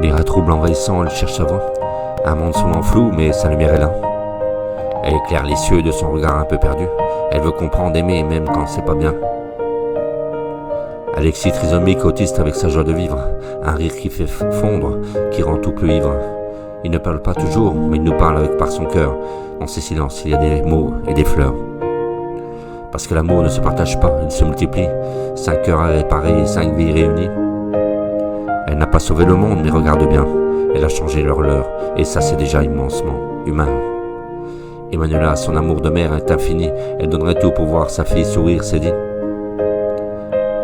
L'ira trouble envahissant, elle cherche sa voie. Un monde souvent flou, mais sa lumière est là. Elle éclaire les cieux de son regard un peu perdu. Elle veut comprendre, aimer, même quand c'est pas bien. Alexis trisomique, autiste avec sa joie de vivre. Un rire qui fait fondre, qui rend tout plus ivre. Il ne parle pas toujours, mais il nous parle avec par son cœur. Dans ses silences, il y a des mots et des fleurs. Parce que l'amour ne se partage pas, il se multiplie. 5 cœurs à réparer, 5 vies réunies. Elle n'a pas sauvé le monde, mais regarde bien. Elle a changé leur et ça c'est déjà immensement humain. Emmanuela, son amour de mère est infini. Elle donnerait tout pour voir sa fille sourire, c'est dit.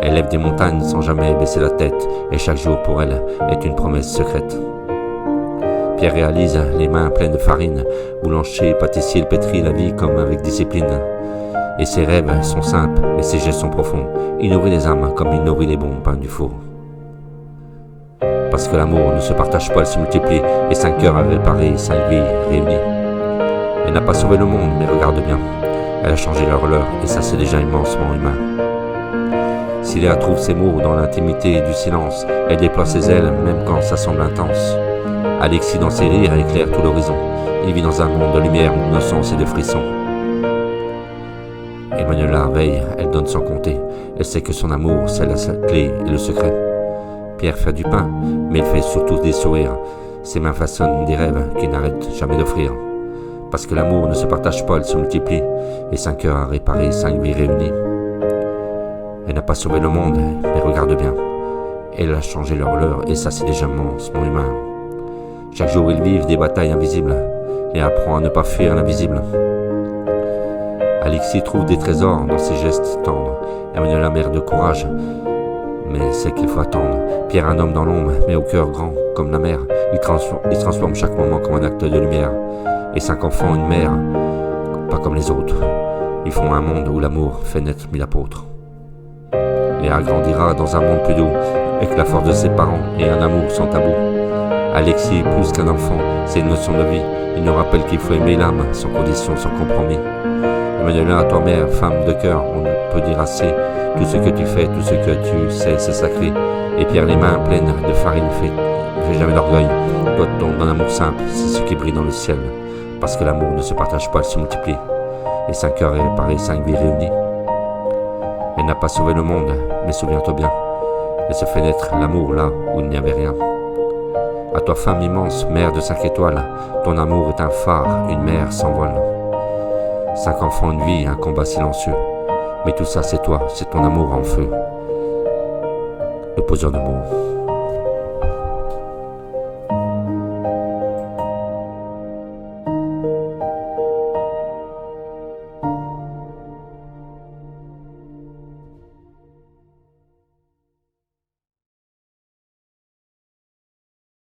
Elle lève des montagnes sans jamais baisser la tête, et chaque jour pour elle est une promesse secrète. Pierre réalise, les mains pleines de farine, boulanger, pâtissier, il pétrit la vie comme avec discipline. Et ses rêves sont simples, mais ses gestes sont profonds. Il nourrit les âmes comme il nourrit les bons pains du four. Parce que l'amour ne se partage pas, elle se multiplie, et 5 cœurs à réparer, 5 vies réunies. Elle n'a pas sauvé le monde, mais regarde bien. Elle a changé leur, et ça c'est déjà immensement humain. Si Léa trouve ses mots dans l'intimité du silence, elle déploie ses ailes, même quand ça semble intense. Alexis dans ses rires éclaire tout l'horizon. Il vit dans un monde de lumière, d'innocence et de frissons. Emmanuela veille, elle donne sans compter. Elle sait que son amour, c'est la clé et le secret. Pierre fait du pain, mais il fait surtout des sourires. Ses mains façonnent des rêves qu'il n'arrête jamais d'offrir. Parce que l'amour ne se partage pas, elle se multiplie, et 5 cœurs à réparer, 5 vies réunies. Elle n'a pas sauvé le monde, mais regarde bien. Elle a changé leur, et ça c'est déjà immensement humain. Chaque jour ils vivent des batailles invisibles, et apprend à ne pas fuir l'invisible. Alexis trouve des trésors dans ses gestes tendres. Emmanuela, mère de courage, mais c'est qu'il faut attendre. Pierre, un homme dans l'ombre, mais au cœur grand, comme la mer. Il transforme chaque moment comme un acte de lumière. Et 5 enfants, une mère, pas comme les autres. Ils font un monde où l'amour fait naître 1000 apôtres. Léa grandira dans un monde plus doux, avec la force de ses parents et un amour sans tabou. Alexis, plus qu'un enfant, c'est une notion de vie. Il nous rappelle qu'il faut aimer l'âme, sans condition, sans compromis. Emmanuela, toi mère, femme de cœur, on ne peut dire assez. Tout ce que tu fais, tout ce que tu sais, c'est sacré. Et Pierre, les mains pleines de farine, fait jamais d'orgueil. Toi, ton amour simple, c'est ce qui brille dans le ciel. Parce que l'amour ne se partage pas, elle se multiplie. Et 5 cœurs est réparé, 5 vies réunies. Elle n'a pas sauvé le monde, mais souviens-toi bien. Elle se fait naître l'amour là où il n'y avait rien. À toi, femme immense, mère de 5 étoiles, ton amour est un phare, une mer sans voile. 5 enfants, une vie, un combat silencieux. Mais tout ça, c'est toi, c'est ton amour en feu. Le poseur de mots.